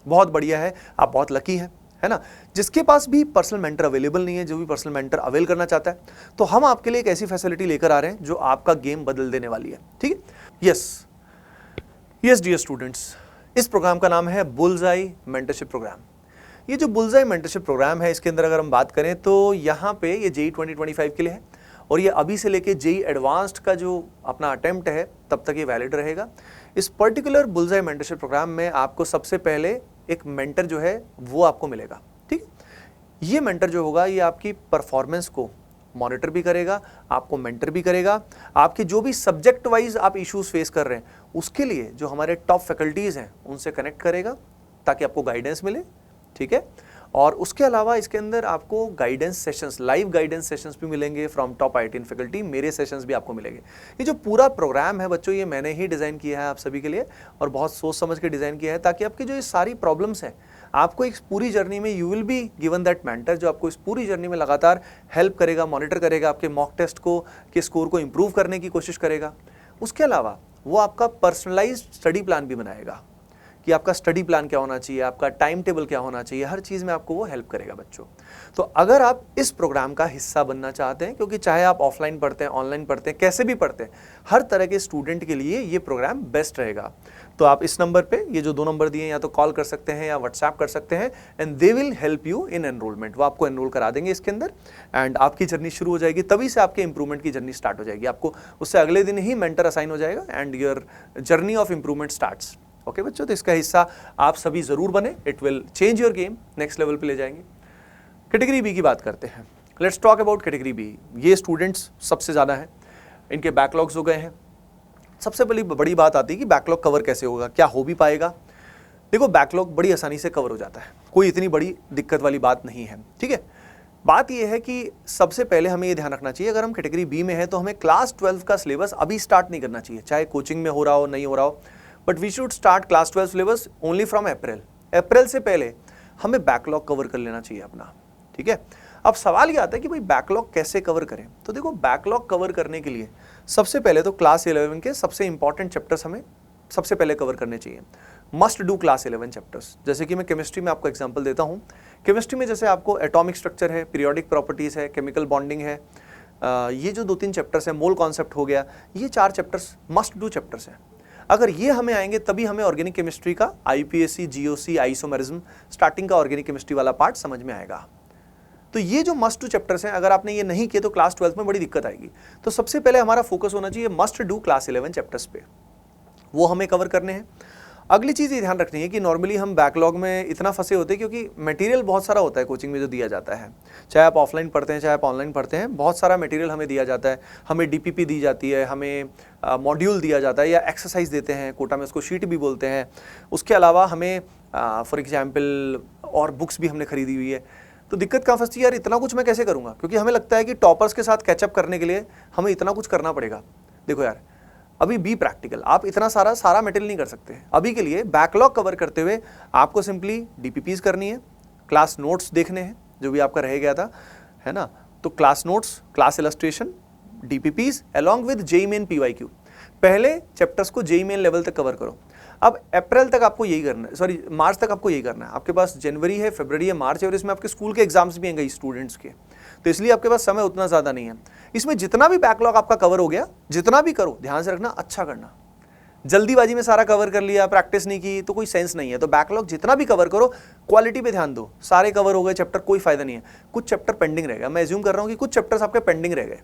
बहुत बढ़िया है, आप बहुत लकी हैं। है ना, जिसके पास भी पर्सनल मेंटर अवेलेबल नहीं है, जो भी पर्सनल मेंटर अवेल करना चाहता है, तो हम आपके लिए एक ऐसी फैसिलिटी लेकर आ रहे हैं जो आपका गेम बदल देने वाली है। ठीक है, यस डियर स्टूडेंट्स, इस प्रोग्राम का नाम है बुल्सआई मेंटरशिप प्रोग्राम। ये जो बुल्सआई मेंटरशिप प्रोग्राम है, इसके अंदर अगर हम बात करें तो यहाँ पे ये जेई 2025 के लिए है, और ये अभी से लेके जेई एडवांस्ड का जो अपना अटेम्प्ट है तब तक ये वैलिड रहेगा। इस पर्टिकुलर बुल्सआई मेंटरशिप प्रोग्राम में आपको सबसे पहले एक मेंटर जो है वो आपको मिलेगा। ठीक, ये मेंटर जो होगा ये आपकी परफॉर्मेंस को मॉनिटर भी करेगा, आपको मेंटर भी करेगा, आपके जो भी सब्जेक्ट वाइज आप इश्यूज फेस कर रहे हैं उसके लिए जो हमारे टॉप फैकल्टीज हैं उनसे कनेक्ट करेगा ताकि आपको गाइडेंस मिले। ठीक है, और उसके अलावा इसके अंदर आपको guidance sessions, live guidance sessions भी मिलेंगे फ्रॉम टॉप IITian फैकल्टी, मेरे सेशंस भी आपको मिलेंगे। ये जो पूरा प्रोग्राम है बच्चों, ये मैंने ही डिज़ाइन किया है आप सभी के लिए, और बहुत सोच समझ के डिज़ाइन किया है ताकि आपकी जो ये सारी प्रॉब्लम्स हैं, आपको एक पूरी जर्नी में you will be given that mentor जो आपको इस पूरी जर्नी में लगातार हेल्प करेगा, मॉनिटर करेगा, आपके मॉक टेस्ट को के स्कोर को इम्प्रूव करने की कोशिश करेगा। उसके अलावा वो आपका पर्सनलाइज्ड स्टडी प्लान भी बनाएगा कि आपका स्टडी प्लान क्या होना चाहिए, आपका टाइम टेबल क्या होना चाहिए, हर चीज़ में आपको वो हेल्प करेगा बच्चों। तो अगर आप इस प्रोग्राम का हिस्सा बनना चाहते हैं, क्योंकि चाहे आप ऑफलाइन पढ़ते हैं, ऑनलाइन पढ़ते हैं, कैसे भी पढ़ते हैं, हर तरह के स्टूडेंट के लिए ये प्रोग्राम बेस्ट रहेगा। तो आप इस नंबर पे, ये जो 2 नंबर दिए हैं, या तो कॉल कर सकते हैं या व्हाट्सएप कर सकते हैं, and they will help you in enrolment. वो आपको एनरोल करा देंगे इसके अंदर, एंड आपकी जर्नी शुरू हो जाएगी। तभी से आपके इंप्रूवमेंट की जर्नी स्टार्ट हो जाएगी। आपको उससे अगले दिन ही मेंटर असाइन हो जाएगा and your journey of improvement starts. Okay बच्चों, तो इसका हिस्सा आप सभी जरूर बने। It will change your game, next level पे ले जाएंगे। कैटेगरी बी की बात करते हैं। Let's talk about category B. ये स्टूडेंट्स सबसे ज़्यादा हैं, इनके बैकलॉग्स हो गए हैं। सबसे बड़ी बात आती है कि बैकलॉग कवर कैसे होगा, क्या हो भी पाएगा। देखो, बैकलॉग बड़ी आसानी से कवर हो जाता है, कोई इतनी बड़ी दिक्कत वाली बात नहीं है। ठीक है, बात यह है कि सबसे पहले हमें ये ध्यान रखना चाहिए, अगर हम कैटेगरी बी में हैं तो हमें क्लास 12 का सिलेबस अभी स्टार्ट नहीं करना चाहिए, चाहे कोचिंग में हो रहा हो नहीं हो रहा हो, but we should start class 12 syllabus only from April. April से पहले हमें बैकलॉग कवर कर लेना चाहिए अपना। ठीक है, अब सवाल ये आता है कि भाई बैकलॉग कैसे कवर करें। तो देखो, बैकलॉग कवर करने के लिए सबसे पहले तो क्लास 11 के सबसे इंपॉर्टेंट चैप्टर्स हमें सबसे पहले कवर करने चाहिए। Must do class 11 chapters. जैसे कि मैं केमिस्ट्री में आपको एग्जांपल देता हूँ। केमिस्ट्री में जैसे आपको एटॉमिक स्ट्रक्चर है, पीरियोडिक प्रॉपर्टीज़ है, केमिकल बॉन्डिंग है, ये जो 2-3 चैप्टर्स हैं, मोल कॉन्सेप्ट हो गया, ये 4 चैप्टर्स मस्ट डू चैप्टर्स हैं। अगर ये हमें आएंगे तभी हमें ऑर्गेनिक केमिस्ट्री का IPSC, GOC, आइसोमेरिज्म, स्टार्टिंग का ऑर्गेनिक केमिस्ट्री वाला पार्ट समझ में आएगा। तो ये जो मस्ट डू चैप्टर्स हैं, अगर आपने ये नहीं किए तो क्लास 12 में बड़ी दिक्कत आएगी। तो सबसे पहले हमारा फोकस होना चाहिए मस्ट डू क्लास 11 चैप्टर्स पे, वो हमें कवर करने हैं। अगली चीज़ ये ध्यान रखनी है कि नॉर्मली हम बैकलॉग में इतना फंसे होते हैं क्योंकि मटेरियल बहुत सारा होता है कोचिंग में जो दिया जाता है, चाहे आप ऑफलाइन पढ़ते हैं चाहे आप ऑनलाइन पढ़ते हैं, बहुत सारा मटेरियल हमें दिया जाता है। हमें DPP दी जाती है, हमें मॉड्यूल दिया जाता है या एक्सरसाइज देते हैं, कोटा में उसको शीट भी बोलते हैं। उसके अलावा हमें फॉर एग्जाम्पल और बुक्स भी हमने खरीदी हुई है। तो दिक्कत कहाँ फंसती है, यार इतना कुछ मैं कैसे करूँगा, क्योंकि हमें लगता है कि टॉपर्स के साथ कैचअप करने के लिए हमें इतना कुछ करना पड़ेगा। देखो यार, अभी बी प्रैक्टिकल, आप इतना सारा मटेरियल नहीं कर सकते। अभी के लिए बैकलॉग कवर करते हुए आपको सिंपली DPPs करनी है, क्लास नोट्स देखने हैं जो भी आपका रह गया था, है ना। तो class notes, class illustration, DPPs along with JEE main PYQ। पहले चैप्टर्स को JEE मेन लेवल तक कवर करो। अब अप्रैल तक आपको यही करना है, सॉरी मार्च तक आपको यही करना है। आपके पास जनवरी है, फरवरी है, मार्च है, और इसमें आपके स्कूल के एग्जाम्स भी हैं स्टूडेंट्स के, तो इसलिए आपके पास समय उतना ज़्यादा नहीं है। इसमें जितना भी बैकलॉग आपका कवर हो गया, जितना भी करो, ध्यान से रखना, अच्छा करना। जल्दीबाजी में सारा कवर कर लिया, प्रैक्टिस नहीं की तो कोई सेंस नहीं है। तो बैकलॉग जितना भी कवर करो, क्वालिटी पे ध्यान दो। सारे कवर हो गए चैप्टर, कोई फायदा नहीं है, कुछ चैप्टर पेंडिंग रह गया। मैं एज्यूम कर रहा हूँ कि कुछ चैप्टर्स आपके पेंडिंग रह गए,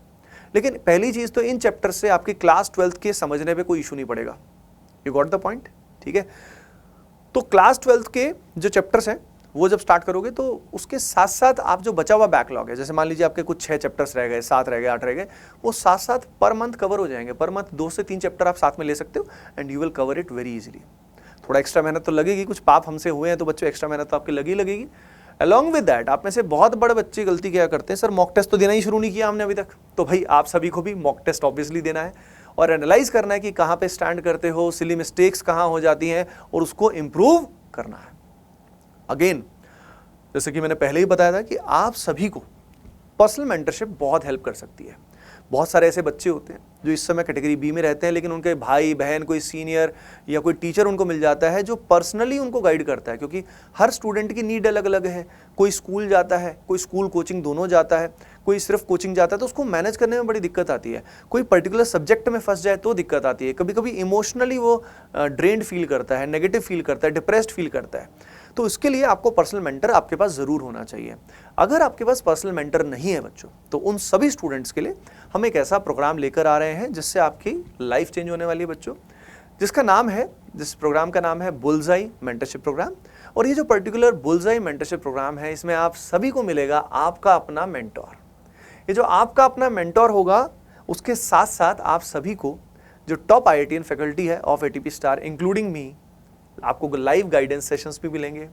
लेकिन पहली चीज़ तो इन चैप्टर से आपकी क्लास 12 के समझने पर कोई इशू नहीं पड़ेगा। यू गॉट द पॉइंट, ठीक है। तो क्लास 12 के जो चैप्टर्स हैं वो जब स्टार्ट करोगे तो उसके साथ साथ आप जो बचा हुआ बैकलॉग है, जैसे मान लीजिए आपके कुछ 6 चैप्टर्स रह गए, 7 रह गए, 8 रह गए, वो साथ साथ पर मंथ कवर हो जाएंगे। पर मंथ 2 से 3 चैप्टर आप साथ में ले सकते हो and you will cover it very easily. थोड़ा एक्स्ट्रा मेहनत तो लगेगी, कुछ पाप हमसे हुए हैं तो बच्चों एक्स्ट्रा मेहनत तो आपकी लगेगी। अलॉन्ग विद दैट, आप में से बहुत बड़े बच्चे गलती क्या करते हैं, सर मॉक टेस्ट तो देना ही शुरू नहीं किया हमने अभी तक। तो भाई आप सभी को भी मॉक टेस्ट ऑब्वियसली देना है और एनालाइज करना है कि कहाँ पे स्टैंड करते हो, सिली मिस्टेक्स कहाँ हो जाती हैं और उसको इम्प्रूव करना है। अगेन, जैसे कि मैंने पहले ही बताया था कि आप सभी को पर्सनल मेंटरशिप बहुत हेल्प कर सकती है। बहुत सारे ऐसे बच्चे होते हैं जो इस समय कैटेगरी बी में रहते हैं, लेकिन उनके भाई बहन, कोई सीनियर या कोई टीचर उनको मिल जाता है जो पर्सनली उनको गाइड करता है, क्योंकि हर स्टूडेंट की नीड अलग अलग है। कोई स्कूल जाता है, कोई स्कूल कोचिंग दोनों जाता है, कोई सिर्फ कोचिंग जाता है, तो उसको मैनेज करने में बड़ी दिक्कत आती है। कोई पर्टिकुलर सब्जेक्ट में फंस जाए तो दिक्कत आती है। कभी कभी इमोशनली वो ड्रेन्ड फील करता है, नेगेटिव फील करता है, डिप्रेस्ड फील करता है। तो इसके लिए आपको पर्सनल मेंटर आपके पास ज़रूर होना चाहिए। अगर आपके पास पर्सनल मेंटर नहीं है बच्चों, तो उन सभी स्टूडेंट्स के लिए हम एक ऐसा प्रोग्राम लेकर आ रहे हैं जिससे आपकी लाइफ चेंज होने वाली है बच्चों, जिस प्रोग्राम का नाम है बुल्सआई मेंटरशिप प्रोग्राम। और ये जो पर्टिकुलर बुल्सआई मेंटरशिप प्रोग्राम है, इसमें आप सभी को मिलेगा आपका अपना मेंटोर। ये जो आपका अपना मेंटोर होगा, उसके साथ साथ आप सभी को जो टॉप IITian फैकल्टी है of ATP star including me, आपको लाइव गाइडेंस सेशंस भी मिलेंगे।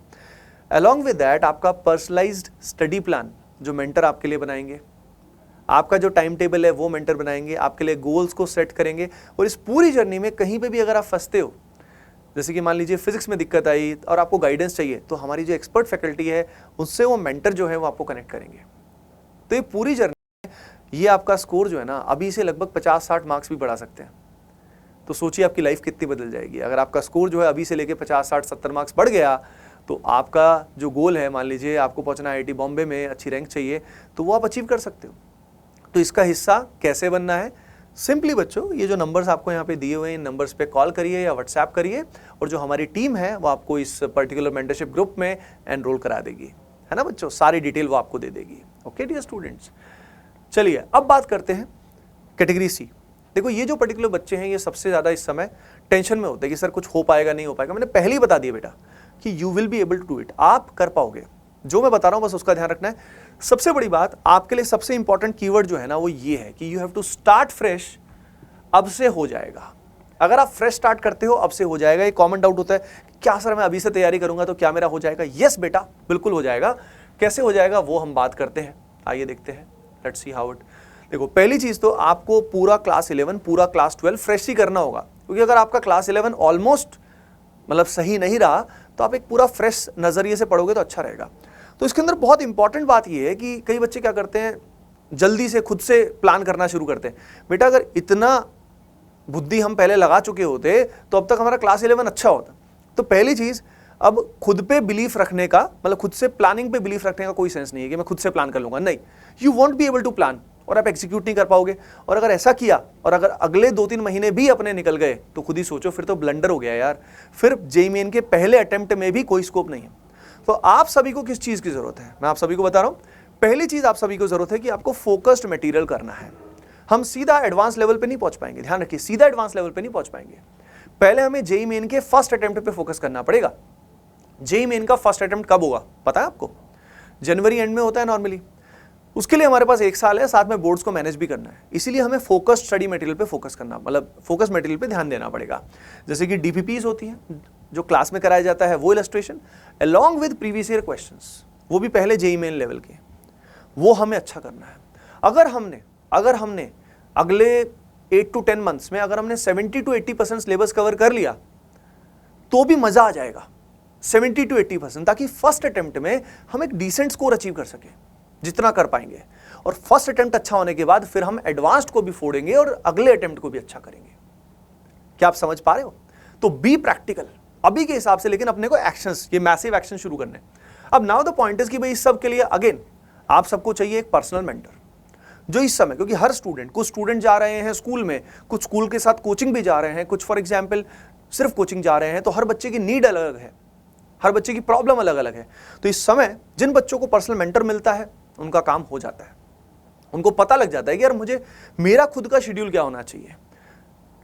अलॉन्ग विद दैट आपका पर्सनलाइज्ड स्टडी प्लान जो मेंटर आपके लिए बनाएंगे, आपका जो टाइम टेबल है वो मेंटर बनाएंगे, आपके लिए गोल्स को सेट करेंगे। और इस पूरी जर्नी में कहीं पे भी अगर आप फंसते हो, जैसे कि मान लीजिए फिजिक्स में दिक्कत आई और आपको गाइडेंस चाहिए, तो हमारी जो एक्सपर्ट फैकल्टी है उससे वो मेंटर जो है वो आपको कनेक्ट करेंगे। तो ये पूरी जर्नी में ये आपका स्कोर जो है ना, अभी से लगभग 50-60 मार्क्स भी बढ़ा सकते हैं। तो सोचिए आपकी लाइफ कितनी बदल जाएगी। अगर आपका स्कोर जो है अभी से लेके 50-60-70 मार्क्स बढ़ गया, तो आपका जो गोल है, मान लीजिए आपको पहुंचना IIT बॉम्बे में, अच्छी रैंक चाहिए, तो वो आप अचीव कर सकते हो। तो इसका हिस्सा कैसे बनना है? सिंपली बच्चों, ये जो नंबर्स आपको यहाँ पे दिए हुए हैं, इन नंबर्स पे कॉल करिए या व्हाट्सएप करिए, और जो हमारी टीम है वो आपको इस पर्टिकुलर मेंटरशिप ग्रुप में एनरोल करा देगी, है ना बच्चों। सारी डिटेल वो आपको दे देगी। ओके डियर स्टूडेंट्स, चलिए अब बात करते हैं कैटेगरी सी। देखो, ये जो पर्टिकुलर बच्चे हैं, ये सबसे ज़्यादा इस समय टेंशन में होते हैं कि सर कुछ हो पाएगा नहीं हो पाएगा। मैंने पहले ही बता दिया बेटा कि you will be able to do it, आप कर पाओगे। जो मैं बता रहा हूँ बस उसका ध्यान रखना है। सबसे बड़ी बात आपके लिए, सबसे इंपॉर्टेंट कीवर्ड जो है ना, वो ये है कि you have to start fresh. अब से हो जाएगा। अगर आप फ्रेश स्टार्ट करते हो, अब से हो जाएगा। एक कॉमन डाउट होता है, क्या सर मैं अभी से तैयारी करूंगा तो क्या मेरा हो जाएगा? यस बेटा, बिल्कुल हो जाएगा। कैसे हो जाएगा वो हम बात करते हैं, आइए देखते हैं। Let's see how it. देखो, पहली चीज तो आपको पूरा क्लास 11, पूरा क्लास 12 फ्रेश ही करना होगा, क्योंकि अगर आपका क्लास 11 ऑलमोस्ट मतलब सही नहीं रहा, तो आप एक पूरा फ्रेश नजरिए से पढ़ोगे तो अच्छा रहेगा। तो इसके अंदर बहुत इंपॉर्टेंट बात यह है कि कई बच्चे क्या करते हैं, जल्दी से खुद से प्लान करना शुरू करते हैं। बेटा, अगर इतना बुद्धि हम पहले लगा चुके होते तो अब तक हमारा क्लास 11 अच्छा होता। तो पहली चीज, अब खुद पे बिलीफ रखने का, मतलब खुद से प्लानिंग पे बिलीफ रखने का कोई सेंस नहीं है कि मैं खुद से प्लान कर लूंगा। नहीं, you want be able to plan, और आप एग्जीक्यूट नहीं कर पाओगे। और अगर ऐसा किया और अगर अगले 2-3 महीने भी अपने निकल गए, तो खुद ही सोचो, फिर तो ब्लंडर हो गया यार। फिर जेईई मेन के पहले अटेम्प्ट में भी कोई स्कोप नहीं है। तो आप सभी को किस चीज की जरूरत है, मैं आप सभी को बता रहा हूं। पहली चीज आप सभी को जरूरत है कि आपको फोकस्ड मटेरियल करना है। हम सीधा एडवांस लेवल पे नहीं पहुंच पाएंगे, ध्यान रखिए, सीधा एडवांस लेवल पे नहीं पहुंच पाएंगे। पहले हमें जेईई मेन के फर्स्ट अटेम्प्ट पे फोकस करना पड़ेगा। जेईई मेन का फर्स्ट अटेम्प्ट कब होगा पता है आपको? जनवरी एंड में होता है नॉर्मली। उसके लिए हमारे पास 1 साल है, साथ में बोर्ड्स को मैनेज भी करना है। इसीलिए हमें फोकस्ड स्टडी मटेरियल पे फोकस करना, मतलब फोकस मटेरियल पे ध्यान देना पड़ेगा। जैसे कि डीपीपीज होती हैं, जो क्लास में कराया जाता है, वो illustration along with previous year questions, वो भी पहले जेईई मेन लेवल के, वो हमें अच्छा करना है। अगर हमने अगले 8 to 10 मंथ्स में अगर हमने 70 to 80% सिलेबस कवर कर लिया, तो भी मजा आ जाएगा। 70 to 80%, ताकि फर्स्ट अटेम्प्ट में हम एक डिसेंट स्कोर अचीव कर सके, जितना कर पाएंगे। और फर्स्ट अटेम्प्ट अच्छा होने के बाद फिर हम एडवांस्ड को भी फोड़ेंगे और अगले अटेम्प्ट को भी अच्छा करेंगे। क्या आप समझ पा रहे हो? तो बी प्रैक्टिकल अभी के हिसाब से, लेकिन अपने को एक्शंस, ये मैसिव एक्शन शुरू करने। अब नाउ द पॉइंट इज कि भाई इस सब के लिए अगेन आप सबको चाहिए एक पर्सनल मेंटर, जो इस समय, क्योंकि हर स्टूडेंट, कुछ स्टूडेंट जा रहे हैं स्कूल में, कुछ स्कूल के साथ कोचिंग भी जा रहे हैं, कुछ फॉर एग्जाम्पल सिर्फ कोचिंग जा रहे हैं। तो हर बच्चे की नीड अलग अलग है, हर बच्चे की प्रॉब्लम अलग अलग है। तो इस समय जिन बच्चों को पर्सनल मेंटर मिलता है, उनका काम हो जाता है। उनको पता लग जाता है कि यार मुझे, मेरा खुद का शेड्यूल क्या होना चाहिए,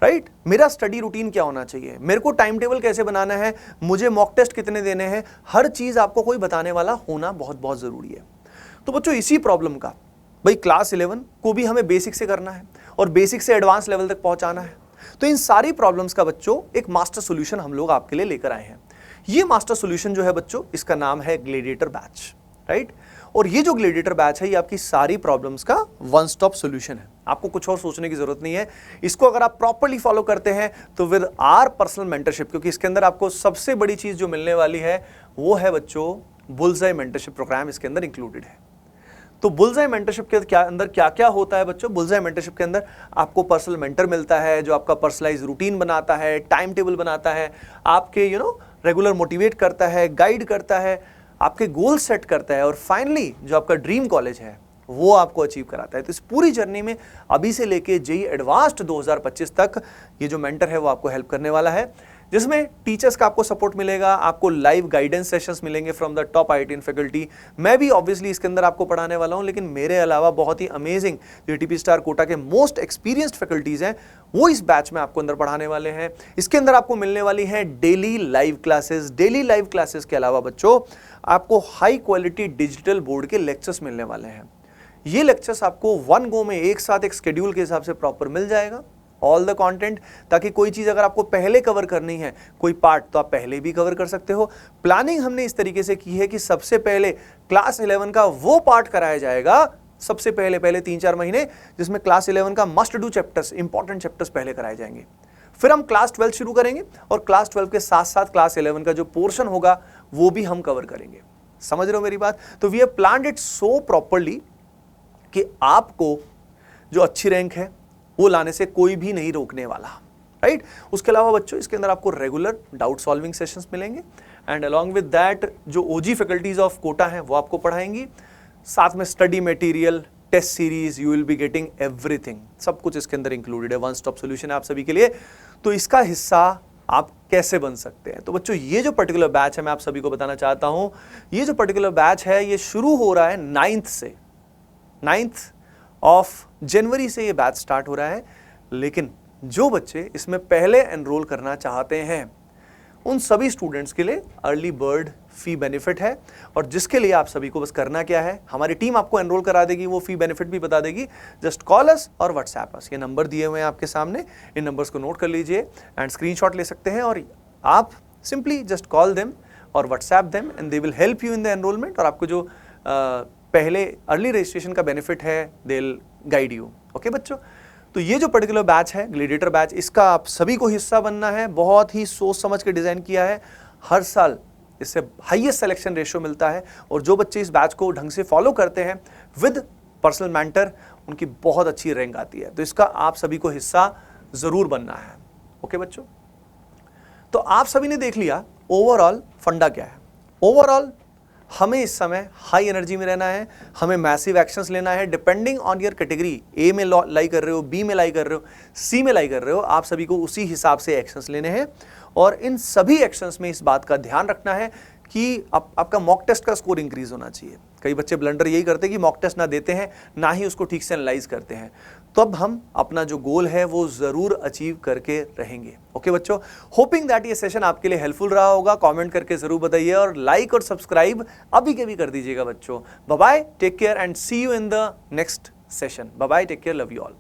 राइट, मेरा स्टडी रूटीन क्या होना चाहिए, मेरे को टाइम टेबल कैसे बनाना है, मुझे मॉक टेस्ट कितने देने हैं, हर चीज आपको कोई बताने वाला होना बहुत बहुत जरूरी है। तो बच्चों, इसी प्रॉब्लम का भाई क्लास 11 को भी हमें बेसिक से करना है और बेसिक से एडवांस लेवल तक पहुंचाना है। तो इन सारी प्रॉब्लम्स का बच्चों एक मास्टर सोल्यूशन हम लोग आपके लिए लेकर आए हैं। ये मास्टर सोल्यूशन जो है बच्चों, इसका नाम है ग्लेडिएटर बैच, राइट। और ये जो ग्लेडिएटर बैच है, ये आपकी सारी प्रॉब्लम्स का वन स्टॉप सोल्यूशन है। आपको कुछ और सोचने की जरूरत नहीं है। इसको अगर आप प्रॉपर्ली फॉलो करते हैं तो विद आर पर्सनल मेंटरशिप, क्योंकि इसके अंदर आपको सबसे बड़ी चीज जो मिलने वाली है वो है बच्चों बुल्सआई मेंटरशिप प्रोग्राम, इसके अंदर इंक्लूडेड है। तो बुलजाई मेंटरशिप के अंदर क्या क्या होता है बच्चों? बुलजाई मेंटरशिप के अंदर आपको पर्सनल मेंटर मिलता है जो आपका पर्सनलाइज रूटीन बनाता है, टाइम टेबल बनाता है, आपके रेगुलर मोटिवेट करता है, गाइड करता है, आपके गोल सेट करता है और फाइनली जो आपका ड्रीम कॉलेज है वो आपको अचीव कराता है। तो इस पूरी जर्नी में अभी से लेके जेईई एडवांस्ड 2025 तक ये जो मेंटर है वो आपको हेल्प करने वाला है, जिसमें टीचर्स का आपको सपोर्ट मिलेगा, आपको लाइव गाइडेंस सेशंस मिलेंगे from the top IITian faculty. मैं भी ऑब्वियसली इसके अंदर आपको पढ़ाने वाला हूं, लेकिन मेरे अलावा बहुत ही अमेजिंग ATP स्टार कोटा के मोस्ट एक्सपीरियंस्ड फैकल्टीज हैं वो इस बैच में आपको अंदर पढ़ाने वाले हैं। इसके अंदर आपको मिलने वाली है daily live classes. Daily live classes के अलावा बच्चों आपको हाई क्वालिटी डिजिटल बोर्ड के लेक्चर्स मिलने वाले हैं। ये लेक्चर्स आपको वन गो में एक साथ एक शेड्यूल के हिसाब से प्रॉपर मिल जाएगा, ऑल द कंटेंट, ताकि कोई चीज अगर आपको पहले कवर करनी है, कोई पार्ट, तो आप पहले भी कवर कर सकते हो। प्लानिंग हमने इस तरीके से की है कि सबसे पहले क्लास 11 का वो पार्ट कराया जाएगा सबसे पहले 3-4 महीने, जिसमें क्लास 11 का must do chapters, important chapters पहले कराए जाएंगे। फिर हम क्लास 12 शुरू करेंगे और क्लास 12 के साथ साथ क्लास 11 का जो पोर्शन होगा वो भी हम कवर करेंगे। समझ रहे हो मेरी बात? तो we have planned it so properly कि आपको जो अच्छी रैंक है वो लाने से कोई भी नहीं रोकने वाला, राइट? उसके अलावा बच्चों इसके अंदर आपको रेगुलर डाउट सॉल्विंग सेशंस मिलेंगे एंड अलॉन्ग विद दैट जो OG फैकल्टीज ऑफ कोटा हैं वो आपको पढ़ाएंगी, साथ में study material, test series, you will be getting everything, सब कुछ इसके अंदर इंक्लूडेड है, वन स्टॉप सोल्यूशन है आप सभी के लिए। तो इसका हिस्सा आप कैसे बन सकते हैं? तो बच्चों ये जो पर्टिकुलर बैच है मैं आप सभी को बताना चाहता हूं, ये जो पर्टिकुलर बैच है ये शुरू हो रहा है 9th ऑफ जनवरी से ये बैच स्टार्ट हो रहा है। लेकिन जो बच्चे इसमें पहले एनरोल करना चाहते हैं उन सभी स्टूडेंट्स के लिए अर्ली बर्ड फी बेनिफिट है, और जिसके लिए आप सभी को बस करना क्या है, हमारी टीम आपको एनरोल करा देगी, वो फी बेनिफिट भी बता देगी। जस्ट कॉल अस और व्हाट्सएप अस, ये नंबर दिए हुए हैं आपके सामने, इन नंबर्स को नोट कर लीजिए एंड स्क्रीनशॉट ले सकते हैं और आप सिंपली जस्ट कॉल देम और WhatsApp them and they will help you in the enrolment. और आपको जो पहले अर्ली रजिस्ट्रेशन का बेनिफिट है they will guide you. Okay बच्चों, तो ये जो पर्टिकुलर बैच है ग्लेडिएटर बैच, इसका आप सभी को हिस्सा बनना है। बहुत ही सोच समझ के डिजाइन किया है, हर साल इससे हाईएस्ट सिलेक्शन रेशियो मिलता है, और जो बच्चे इस बैच को ढंग से फॉलो करते हैं विद पर्सनल मेंटर, उनकी बहुत अच्छी रैंक आती है। तो इसका आप सभी को हिस्सा जरूर बनना है। ओके बच्चों, तो आप सभी ने देख लिया ओवरऑल फंडा क्या है। ओवरऑल हमें इस समय हाई एनर्जी में रहना है, हमें मैसिव एक्शंस लेना है डिपेंडिंग ऑन योर कैटेगरी। ए में लाई कर रहे हो, बी में लाई कर रहे हो, सी में लाई कर रहे हो, आप सभी को उसी हिसाब से एक्शंस लेने हैं। और इन सभी एक्शंस में इस बात का ध्यान रखना है कि आपका मॉक टेस्ट का स्कोर इंक्रीज होना चाहिए। कई बच्चे ब्लंडर यही करते हैं कि मॉक टेस्ट ना देते हैं, ना ही उसको ठीक से एनालाइज करते हैं। तो अब हम अपना जो गोल है वो जरूर अचीव करके रहेंगे। ओके बच्चों, होपिंग दैट ये सेशन आपके लिए हेल्पफुल रहा होगा। कमेंट करके जरूर बताइए और लाइक और सब्सक्राइब अभी के भी कर दीजिएगा बच्चों। Bye bye, take care and see you in the next session. Bye bye, take care, love you all.